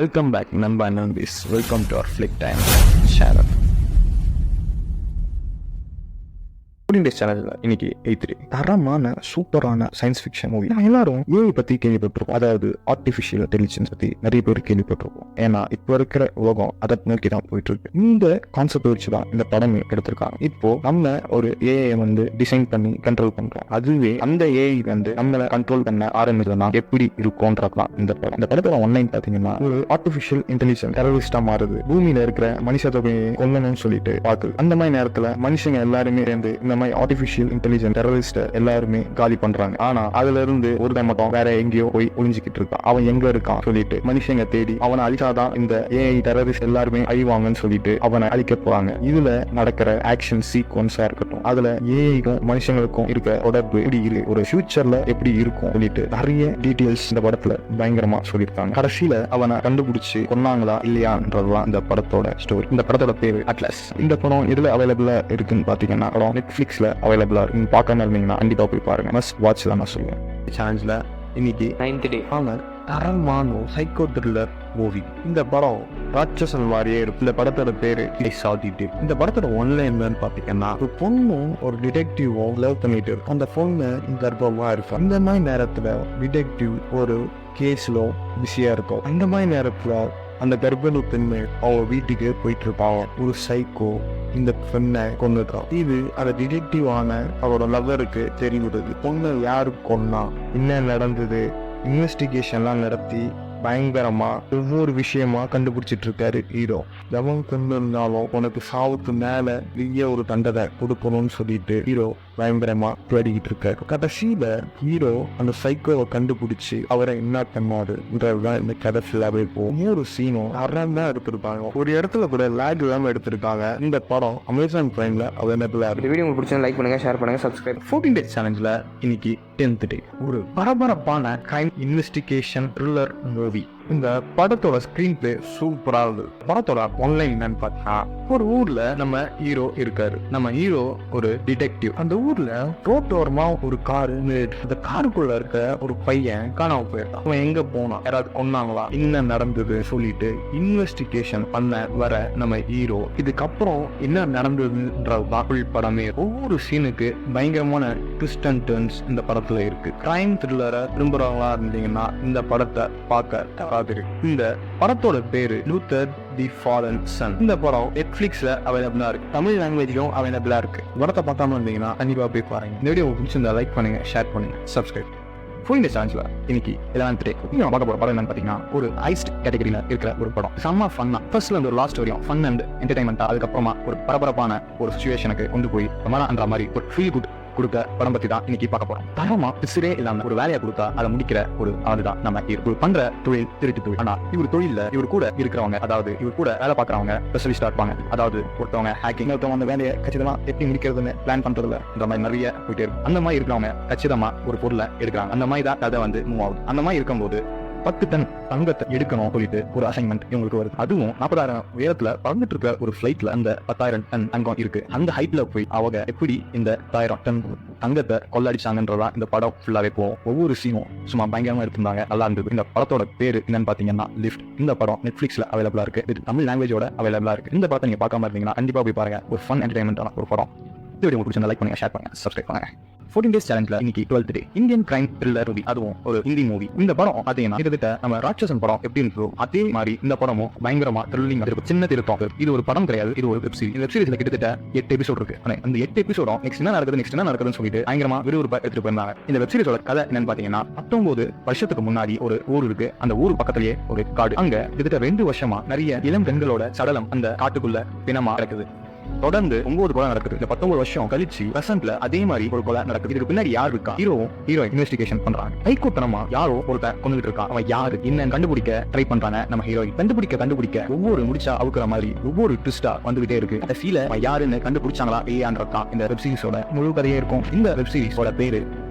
Welcome back நண்பா நண்பீஸ். Welcome to our Flick Time channel. சேனல்ல இன்னைக்கு 8 தரமான சூப்பரான சயின்ஸ் ஃபிக்ஷன் மூவி. எல்லாரும் ஏஐ பத்தி கேள்விப்பட்டிருக்கோம், அதாவது ஆர்டிஃபிஷியல் இன்டெலிஜென்ஸ் பத்தி நிறைய பேர் கேள்விப்பட்டிருக்கோம். ஏன்னா இப்போ இருக்கிற உலகம் அதை நோக்கி தான் போயிட்டு இருக்கு. இந்த கான்செப்ட் வச்சு தான் இந்த படம் எடுத்திருக்காங்க. இப்போ நம்ம ஒரு ஏஐ டிசைன் பண்ணி கண்ட்ரோல் பண்றோம். அதுவே அந்த ஏஐ நம்மளை கண்ட்ரோல் பண்ண ஆரம்பிச்சதுன்னா எப்படி இருக்கும்ன்றதுதான் இந்த படம். இந்த படத்தோட ஒன்லைன் பாத்தீங்கன்னா, ஒரு ஆர்டிஃபிஷியல் இன்டெலிஜென்ஸ் டெரரிஸ்டா மாறுது. பூமியில இருக்கிற மனுஷ தொகையை கொல்லணும்னு சொல்லிட்டு பாக்குது. அந்த மாதிரி நேரத்துல மனுஷங்க எல்லாருமே சேர்ந்து இந்த மாதிரி ஆர்டிஃபிஷியல் இன்டெலிஜென்ஸ் டெரரிஸ்ட் எல்லாருமே காலி பண்றாங்க. ஆனா அதுல இருந்து ஒரு டைம் மட்டும் வேற எங்கேயோ போய் ஒளிஞ்சிக்கிட்டு இருக்கான். அவன் எங்க இருக்கான் சொல்லிட்டு மனுஷங்க தேடி அவனை அழிச்சாதான் இந்த ஏஐ டெரரிஸ்ட் எல்லாருமே அழிவாங்கன்னு சொல்லிட்டு அவனை அழிக்க போறாங்க. இதுல நடக்கிற ஆக்ஷன் சீக்வன்ஸா இருக்கட்டும், அதுல ஏஐக்கும் மனுஷங்களுக்கும் இருக்க தொடர்பு எப்படி இருக்கு, ஒரு ஃபியூச்சர்ல எப்படி இருக்கும் சொல்லிட்டு நிறைய டீடைல்ஸ் இந்த படத்துல பயங்கரமா சொல்லியிருக்காங்க. கடைசியில அவனை கண்டுபிடிச்சு கொன்னாங்களா இல்லையான்றதுதான் இந்த படத்தோட ஸ்டோரி. இந்த படத்தோட பேரு அட்லஸ். இந்த படம் எதுல அவைலபிளா இருக்குன்னு பாத்தீங்கன்னா, படம் நெட்ஃபிளிக்ஸ்ல அவைலபிளா இருக்கு. நீங்க பார்க்காம இருந்தீங்கன்னா கண்டிப்பா போய் பாருங்க. மஸ்ட் வாட்ச் தான் நான் சொல்லுவேன். சேனல்ல இன்னைக்கு 9th டே தரமான சைக்கோ த்ரில்லர் மூவி. இந்த படம் ராட்சசன் மாதிரியே இருக்கு. இந்த படத்தோட பேரு சாதிட்டு. இந்த படத்தோட ஒன்லைன் என்னன்னு பாத்தீங்கன்னா, ஒரு பொண்ணும் ஒரு டிடெக்டிவும் லவ் பண்ணிட்டு இருக்கு. அந்த பொண்ணு கர்ப்பமா இருக்கு. இந்த மாதிரி நேரத்துல டிடெக்டிவ் ஒரு கேஸ்ல பிஸியா இருக்கும். அந்த மாதிரி நேரத்துல அந்த கர்ப்பிணி பெண்ணு அவ வீட்டுக்கு போயிட்டு இருப்பாங்க. ஒரு சைக்கோ இந்த பெண்ணை கொண்டுட்டான். இது அந்த டிடெக்டிவ் ஆன அவரோட லவருக்கு தெரிவிடுது. பொண்ணு யாரு கொன்னா, என்ன நடந்தது, இன்வெஸ்டிகேஷன்லாம் நடத்தி பயங்கரமா ஒவ்வொரு விஷயமா கண்டுபிடிச்சிட்டு இருக்காரு ஹீரோ. எவன் கொண்டிருந்தாலும் உனக்கு சாவுக்கு மேல பெரிய ஒரு தண்டனை கொடுக்கணும்னு சொல்லிட்டு ஹீரோ பயங்கரமா தேடிக்கிட்டு இருக்காரு. கடைசியில ஹீரோ அந்த சைக்கோவை கண்டுபிடிச்சு அவரை என்ன பண்ணாருன்றதுதான் இந்த கதை ஃபுல்லாவே போகும். ஒரு சீனும் அறந்தான் எடுத்திருப்பாங்க. ஒரு இடத்துல கூட லேக் இல்லாம எடுத்திருக்காங்க. இந்த படம் அமேசான் பிரைம்ல அவைலபிளா இருக்கு. வீடியோ உங்களுக்கு பிடிச்சா லைக் பண்ணுங்க, ஷேர் பண்ணுங்க, சப்ஸ்கிரைப். 14 டேஸ் சேலஞ்சில் இன்னைக்கு 10th டே. ஒரு பரபரப்பான கிரைம் இன்வெஸ்டிகேஷன் த்ரில்லர் மூவி. இந்த படத்தோட ஸ்கிரீன் பிளே சூப்பரா இருந்தது. படத்தோட ஒன்லைன் என்னன்னு பார்த்தா, ஒரு ஊர்ல நம்ம ஹீரோ இருக்காரு. நம்ம ஹீரோ ஒரு டிடெக்டிவ். அந்த ஊர்ல ரோட்டோரமா ஒரு காரு, அந்த காருக்குள்ள இருக்க ஒரு பையன் காணாம போயிருக்கான். அவன் எங்க போனான், யாராவது கொன்னாங்களா, என்ன நடந்தது சொல்லிட்டு இன்வெஸ்டிகேஷன் பண்ண வர நம்ம ஹீரோ இதுக்கப்புறம் என்ன நடந்ததுன்றதுதான் ஃபுல் படமே. ஒவ்வொரு சீனுக்கு பயங்கரமான ட்விஸ்ட் அண்ட் டர்ன்ஸ் இந்த படத்துல இருக்கு. கிரைம் த்ரில்லரை விரும்புறவங்களா இருந்தீங்கன்னா இந்த படத்தை பார்க்க. இந்த படத்தோட பேரு லூத்தர் தி ஃபாலன் சன். இந்த படம் நெட்ஃபிளிக்ஸ்ல அவைலபிளா இருக்கு. தமிழ் லாங்குவேஜ்லயும் அவைலபிளா இருக்கு. படத்தை பார்க்காம இருந்தீங்கன்னா கண்டிப்பா போய் பாருங்க. இந்த வீடியோ பிடிச்சிருந்தா லைக் பண்ணுங்க, ஷேர் பண்ணுங்க, சப்ஸ்கிரைப். இந்த சேனல்ல இன்னைக்கு 11th டே பார்க்க போற படம் என்னன்னு பாத்தீங்கன்னா, ஒரு ஐஸ்ட் கேட்டகரியில இருக்கிற ஒரு படம். செம்ம ஃபன்னா, ஃபர்ஸ்ட்ல இருந்து ஒரு லாஸ்ட் வரையும் ஃபன் அண்ட் என்டர்டைன்மெண்டா, அதுக்கப்புறமா ஒரு பரபரப்பான ஒரு சிச்சுவேஷனுக்கு கொண்டு போய் அந்த மாதிரி ஒரு ஃபீல் குட் கொடுக்க படம் பத்தி தான் இன்னைக்கு பார்க்க போறோம். தரமா பிசிறே இல்லாம ஒரு வேலையை கொடுத்தா அதை முடிக்கிற ஒரு ஆளுதான் நம்ம ஹீரோ. பண்ற தொழில் திருட்டு தொழில். ஆனா இவர் தொழில இவர் கூட இருக்கிறவங்க, அதாவது இவர் கூட வேலை பார்க்கறவங்க ஸ்பெஷலிஸ்டா இருப்பாங்க. அதாவது ஒருத்தவங்க ஹேக்கிங், ஒருத்தவங்க அந்த வேலையை கச்சிதமா எப்படி முடிக்கிறதுன்னு பிளான் பண்றதுல இந்த மாதிரி நிறைய போயிட்டே இருக்கும். அந்த மாதிரி இருக்கிறவங்க கச்சிதமா ஒரு பொருளை எடுக்கிறாங்க. அந்த மாதிரி தான் கதை மூவ் ஆகுது. அந்த மாதிரி இருக்கும்போது 10 டன் தங்கத்தை எடுக்கணும் சொல்லிட்டு ஒரு அசைன்மெண்ட் இவங்களுக்கு வருது. அதுவும் 40,000 உயரத்துல பறந்துட்டு இருக்க ஒரு பிளைட்ல அந்த 10,000 டன் தங்கம் இருக்கு. அந்த ஹைட்ல போய் அவங்க எப்படி இந்த 10,000 டன் தங்கத்தை கொள்ளடிச்சாங்கன்றதா இந்த படம் ஃபுல்லாவே போகும். ஒவ்வொரு சீனும் சும்மா பயங்கரமா எடுத்திருந்தாங்க, நல்லா இருந்தது. இந்த படத்தோட பேரு என்னன்னு பாத்தீங்கன்னா லிஃப்ட். இந்த படம் நெட்ஃபிளிக்ஸ்ல அவைலபிளா இருக்கு. இது தமிழ் லாங்குவேஜோட அவைலபிளா இருக்கு. இந்த படத்தை நீங்க பார்க்காம இருந்தீங்கன்னா கண்டிப்பா போய் பாருங்க. ஒரு ஃபன் என்டர்டைன்மெண்டான ஒரு படம். இந்த வீடியோ உங்களுக்கு பிடிச்சா லைக் பண்ணுங்க, ஷேர் பண்ணுங்க, சப்ஸ்கிரைப் பண்ணுங்க. 14 டேஸ் சேலஞ்சில் இன்னைக்கு 12th டே இந்தியன் கிரைம் த்ரில்லர் மூவி, அதுவும் ஒரு ஹிந்தி மூவி. இந்த படம் அதேனா கிட்டத்தட்ட நம்ம ராட்சசன் படம் எப்படி இருந்தோ அதே மாதிரி இந்த படமும் பயங்கரமா த்ரில்லிங் இருக்கும். சின்ன திருத்தம். இது ஒரு படம் கிடையாது, இது ஒரு வெப் சீரிஸ். வெப் சீரிஸ்ல கிட்டத்தட்ட 8 எபிசோட் இருக்கு. அந்த 8 எபிசோடும் நெக்ஸ்ட் என்ன நடக்குதுன்னு சொல்லிட்டு பயங்கரமா விறுவிறுப்பா எடுத்துட்டு போயிருந்தாங்க. இந்த வெப் சீரிஸோட கதை என்னன்னு பாத்தீங்கன்னா, 19 வருஷத்துக்கு முன்னாடி ஒரு ஊர் இருக்கு. அந்த ஊர் பக்கத்திலேயே ஒரு காடு. அங்க கிட்டத்தட்ட 2 வருஷமா நிறைய இளம் பெண்களோட சடலம் அந்த காட்டுக்குள்ள பிணமா கிடக்குது. தொடர்ந்து 9 கொலை நடக்குது. இந்த 19 வருஷம் கழிச்சு பிரசன்ட்ல அதே மாதிரி ஒரு கொலை நடக்குது. இதுக்கு பின்னாடி யார் இருக்கா? ஹீரோயின் இன்வெஸ்டிகேஷன் பண்றாங்க. கைக்கூட்டமா யாரோ ஒருத்தன் கொண்டுட்டு இருக்கான். அவன் யாரு என்ன கண்டுபிடிக்க ட்ரை பண்றாங்க நம்ம ஹீரோயின். கண்டுபிடிக்க ஒவ்வொரு முடிச்சா அவுக்குற மாதிரி ஒவ்வொரு ட்விஸ்டா வந்துகிட்டே இருக்கு. கடைசியில யாருன்னு கண்டுபிடிச்சாங்களா இல்லையான்றதான் இந்த வெப் சீரிஸோட முழு கதையே இருக்கும். இந்த வெப் சீரிஸோட பேரு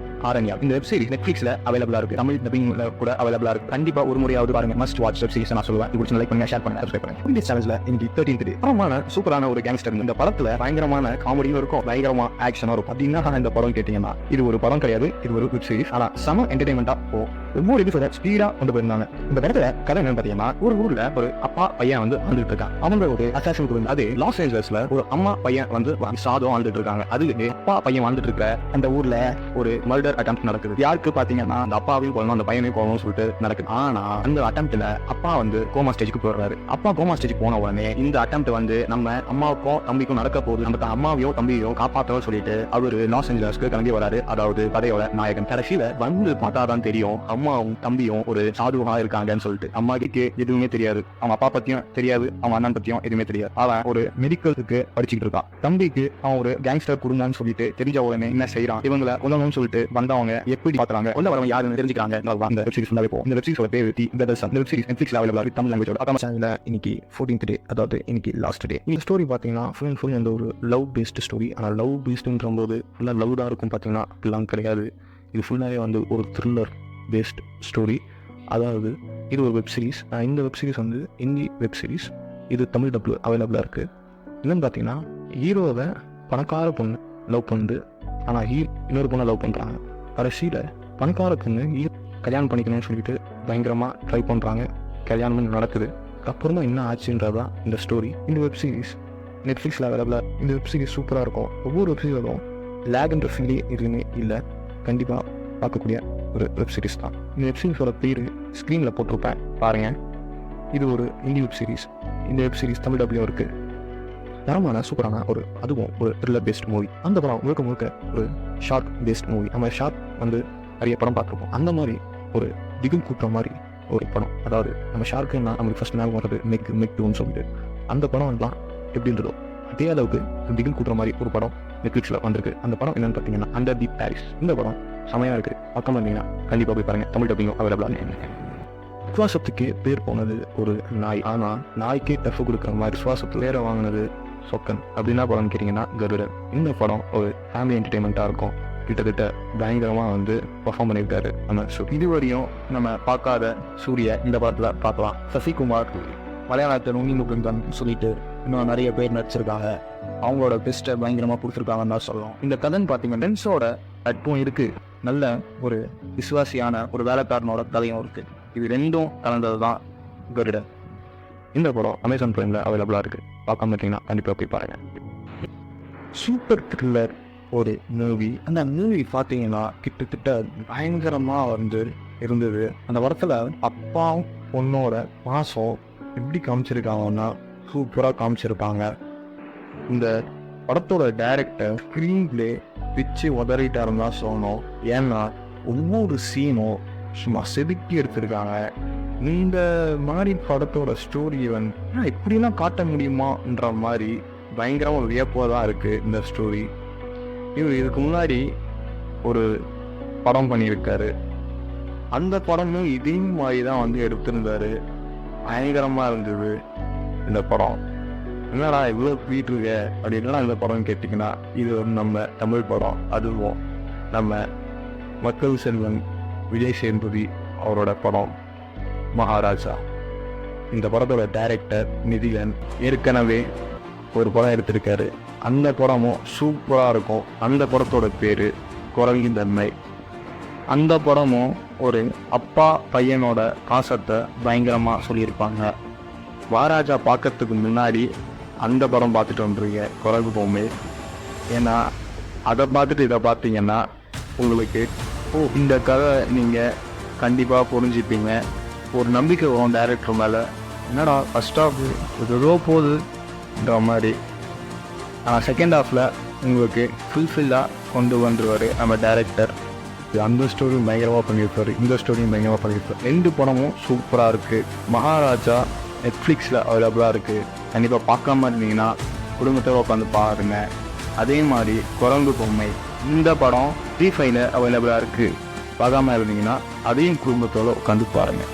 ஆரண்யா. இந்த வெப் சீரிஸ் நெட்ஃபிளிக்ஸ்ல அவைலபிளா இருக்கு, தமிழ் டப்பிங்ல கூட அவைலபிளா இருக்கு. கண்டிப்பா ஒரு முறையாவது பாருங்க. மஸ்ட் வாட்ச் வெப் சீரிஸ் நான் சொல்லுவேன். இது லைக் பண்ணுங்க, ஷேர் பண்ணுங்க, சப்ஸ்கிரைப் பண்ணுங்க. இந்த சேனல்ல இன்னைக்கு 13th டே பரமான சூப்பரான ஒரு கேங்ஸ்டர். இந்த படத்துல பயங்கரமான காமெடியும் இருக்கும், பயங்கரமா ஆக்ஷனும் இருக்கும். அப்படின்னா இந்த படம் கேட்டீங்கன்னா இது ஒரு படம் கிடையாது, இது ஒரு வெப் சீரிஸ். ஆனா செம என்டர்டைன்மெண்டா ஒவ்வொரு எபிசோட ஸ்பீடா கொண்டு போயிருந்தாங்க. இந்த இடத்துல கதை என்னன்னு பாத்தீங்கன்னா, ஒரு ஊர்ல ஒரு அப்பா பையன் வந்து ஆண்டுட்டு இருக்காங்க. அவங்க ஒரு அசாசின் வந்து அது லாஸ் ஏஞ்சல்ஸ்ல ஒரு அம்மா பையன் வந்து சாதம் ஆண்டுட்டு இருக்காங்க. அது அப்பா பையன் வாழ்ந்துட்டு இருக்க அந்த ஊர்ல ஒரு மர்டர் அட்டெம்ப்ட் நடக்குது. யாருக்கு பாத்தீங்கன்னா அந்த அப்பாவையும் கொள்ளணும், அந்த பையனையும் கொள்ளணும்னு சொல்லிட்டு நடக்குது. ஆனா அந்த அட்டெம்ப்ட்ல அப்பா வந்து கோமா ஸ்டேஜ்க்கு போயிடுறாரு. அப்பா கோமா ஸ்டேஜ்க்கு போன உடனே இந்த அட்டெம்ப்ட் வந்து நம்ம அம்மாவுக்கும் தம்பிக்கும் நடக்க போகுது, நம்ம அம்மாவையோ தம்பியோ காப்பாற்றவும் சொல்லிட்டு அவரு லாஸ் ஏஞ்சல்ஸ்க்கு கிளம்பி வராரு. அதாவது கதையோட நாயகன். கடைசியில வந்து பார்த்தாதான் தெரியும் அம்மாவும் தம்பியும் ஒரு சாதுவா இருக்காங்கன்னு சொல்லிட்டு. அம்மாக்கு எதுவுமே தெரியாது, அவங்க அப்பா பத்தியும் தெரியாது, அவங்க அண்ணன் பத்தியும் எதுவுமே தெரியாது. அவன் ஒரு மெடிக்கலுக்கு படிச்சுட்டு இருக்கான். தம்பிக்கு அவன் ஒரு கேங்ஸ்டர் குடும்பம்னு சொல்லிட்டு தெரிஞ்ச உடனே என்ன செய்யறான், இவங்களை உதவணும்னு சொல்லிட்டு வந்தவங்க எப்படி பாக்குறாங்க, உள்ள வரவங்க யாருன்னு தெரிஞ்சுக்கிறாங்க. இந்த வெப் சீரிஸ் ஃபுல்லாவே போகும். இந்த வெப் சீரிஸோட பேர் இந்த வெப் சீரிஸ் நெட்ஃபிளிக்ஸ்ல அவைலபிளா இருக்கு தமிழ் லாங்குவேஜோட. அதான் சேனல்ல இன்னைக்கு 14th டே, அதாவது இன்னைக்கு லாஸ்ட் டே. இந்த ஸ்டோரி பாத்தீங்கன்னா ஃபுல் அந்த ஒரு லவ் பேஸ்ட் ஸ்டோரி. ஆனா லவ் பேஸ்ட்ன்ற போது ஃபுல்லா லவ் தான் இருக்கும் பாத்தீங்கன்னா அப்படிலாம் கிடையாது. இது ஃபுல்லாவே வந்து ஒரு த்ரில்லர் பேஸ்ட் ஸ்டோரி. அதாவது இது ஒரு வெப் சீரிஸ். இந்த வெப் சீரிஸ் வந்து ஹிந்தி வெப் சீரிஸ். இது தமிழ் டப்ல அவைலபிளாக இருக்குது. என்னன்னு பார்த்தீங்கன்னா, ஹீரோவை பணக்கார பொண்ணு லவ் பண்ணுது, ஆனால் இன்னொரு பொண்ணை லவ் பண்ணுறாங்க. கடைசியில் பணக்கார பொண்ணு கல்யாணம் பண்ணிக்கணும்னு சொல்லிட்டு பயங்கரமாக ட்ரை பண்ணுறாங்க. கல்யாணம் நடக்குது. அப்புறமா என்ன ஆச்சுன்றதான் இந்த ஸ்டோரி. இந்த வெப் சீரிஸ் நெட்ஃப்ளிக்ஸில் அவைலபிளாக. இந்த வெப் சீரிஸ் சூப்பராக இருக்கும். ஒவ்வொரு வெப் சீரிஸும் லேக்ன்ற ஃபீலே எதுவுமே இல்லை. கண்டிப்பாக பார்க்கக்கூடிய ஒரு வெப் சீரிஸ் தான். இந்த வெப் சீரிஸோட பேர் ஸ்க்ரீனில் போட்டிருப்பேன் பாருங்கள். இது ஒரு ஹிந்தி வெப் சீரிஸ். இந்த வெப் சீரிஸ் தமிழ் டப்லையும் இருக்குது. தரமான சூப்பரான அதுவும் ஒரு த்ரில்லர் பேஸ்ட் மூவி. அந்த படம் முழுக்க ஒரு ஷார்க் பேஸ்ட் மூவி. நம்ம ஷார்க் வந்து நிறைய படம் பார்த்துருப்போம். அந்த மாதிரி ஒரு திகில் கூட்டுற மாதிரி ஒரு படம். அதாவது நம்ம ஷார்க்குன்னா நமக்கு ஃபர்ஸ்ட் ஞாபகம் வர்றது மெக் 2ன்னு சொல்லிட்டு அந்த படம் எல்லாம் எப்படி இருந்ததோ அதே அளவுக்கு திகில் கூட்டுற மாதிரி ஒரு படம் நெட்ஃப்ளிக்ஸில் வந்திருக்கு. அந்த படம் என்னன்னு பார்த்தீங்கன்னா அண்டர் தி பாரிஸ். இந்த படம் செமையாக இருக்குது. பக்கம் வந்தீங்கன்னா கண்டிப்பாக போய் பாருங்கள். தமிழ் டப்பிங்கும் அவைலபிளாக. விசுவாசத்துக்கு பேர் போனது ஒரு நாய். ஆனால் நாய்க்கே டஃப் கொடுக்குற மாதிரி விசுவாசத்து பேரை வாங்கினது சொக்கன். அப்படின்னா படம் கேட்டிங்கன்னா கருடன். இந்த படம் ஒரு ஃபேமிலி என்டர்டெயின்மெண்ட்டாக இருக்கும். கிட்டத்தட்ட பயங்கரமாக வந்து பர்ஃபார்ம் பண்ணியிருக்காரு நம்ம. இதுவரையும் நம்ம பார்க்காத சூரிய இந்த படத்தில் பார்க்கலாம். சசிகுமார், மலையாளத்தில் உன்னி முகுந்தன் சொல்லிட்டு இன்னும் நிறைய பேர் நடிச்சிருக்காங்க. அவங்களோட பெஸ்ட்டை பயங்கரமாக கொடுத்துருக்காங்கன்னு தான் சொல்லலாம். இந்த கதைன்னு பார்த்தீங்கன்னா டென்ஸோட நட்பும் இருக்குது, நல்ல ஒரு விசுவாசியான ஒரு வேலைக்காரனோட கதையும் இருக்குது. இது ரெண்டும் கலந்தது தான் கருடன். இந்த படம் அமேசான் பிரைமில் அவைலபிளாக இருக்குது. பார்க்காம இருக்கீங்கன்னா கண்டிப்பாக போய் பாருங்கள். சூப்பர் த்ரில்லர் ஒரு மூவி. அந்த மூவி பார்த்தீங்கன்னா கிட்டத்தட்ட பயங்கரமாக வந்து இருந்தது. அந்த படத்தில் அப்பாவும் பொண்ணோட பாசம் எப்படி காமிச்சிருக்காங்கன்னா சூப்பராக காமிச்சிருப்பாங்க. இந்த படத்தோட டைரக்டர் ஸ்க்ரீன் பிளே பிச்சு உதறிட்டாருன்னு தான் சொல்லணும். ஏன்னா ஒவ்வொரு சீனும் சும்மா செதுக்கி எடுத்திருக்காங்க. இந்த மாதிரி படத்தோட ஸ்டோரி வந்து இப்படிலாம் காட்ட முடியுமான்ற மாதிரி பயங்கரமாக ஒரு வியப்பாக தான் இருக்குது இந்த ஸ்டோரி. இதுக்கு முன்னாடி ஒரு படம் பண்ணியிருக்காரு. அந்த படமும் இதே மாதிரி தான் வந்து எடுத்திருந்தாரு. பயங்கரமாக இருந்தது இந்த படம். என்னடா இவ்வளோ போயிட்டு இருக்க அப்படின்னா இந்த படம் கேட்டிங்கன்னா இது ஒரு நம்ம தமிழ் படம். அதுவும் நம்ம மக்கள் செல்வன் விஜய் சேதுபதி அவரோட படம் மகாராஜா. இந்த படத்தோட டைரக்டர் நிதிலன் ஏற்கனவே ஒரு படம் எடுத்திருக்காரு. அந்த படமும் சூப்பராக இருக்கும். அந்த படத்தோட பேர் குரங்கின் தன்மை. அந்த படமும் ஒரு அப்பா பையனோட பாசத்தை பயங்கரமாக சொல்லியிருப்பாங்க. மகாராஜா பார்க்கறதுக்கு முன்னாடி அந்த படம் பார்த்துட்டு வந்துருங்க, குரங்கு பொம்மை. ஏன்னா அதை பார்த்துட்டு இதை பார்த்தீங்கன்னா உங்களுக்கு இந்த கதை நீங்கள் கண்டிப்பாக புரிஞ்சுப்பீங்க. ஒரு நம்பிக்கை வரும் டைரக்டர் மேலே. என்னடா ஃபர்ஸ்ட் ஹாஃப் ஏதோ போகுதுன்ற மாதிரி, ஆனால் செகண்ட் ஹாஃபில் உங்களுக்கு ஃபுல்ஃபில்லாக கொண்டு வந்துருவார் நம்ம டைரக்டர். அந்த ஸ்டோரியும் பயங்கரமாக பண்ணியிருப்பார், இந்த ஸ்டோரியும் பயங்கரமாக பண்ணியிருப்பார். ரெண்டு படமும் சூப்பராக இருக்குது. மகாராஜா நெட்ஃப்ளிக்ஸில் அவைலபிளாக இருக்குது. கண்டிப்பாக பார்க்காம இருந்தீங்கன்னா குடும்பத்தோடு உட்காந்து பாருங்கள். அதே மாதிரி குரங்கு பொம்மை இந்த படம் Free Fireல அவைலபிளாக இருக்குது. பார்க்காம இருந்தீங்கன்னா அதையும் குடும்பத்தோடு உட்காந்து பாருங்கள்.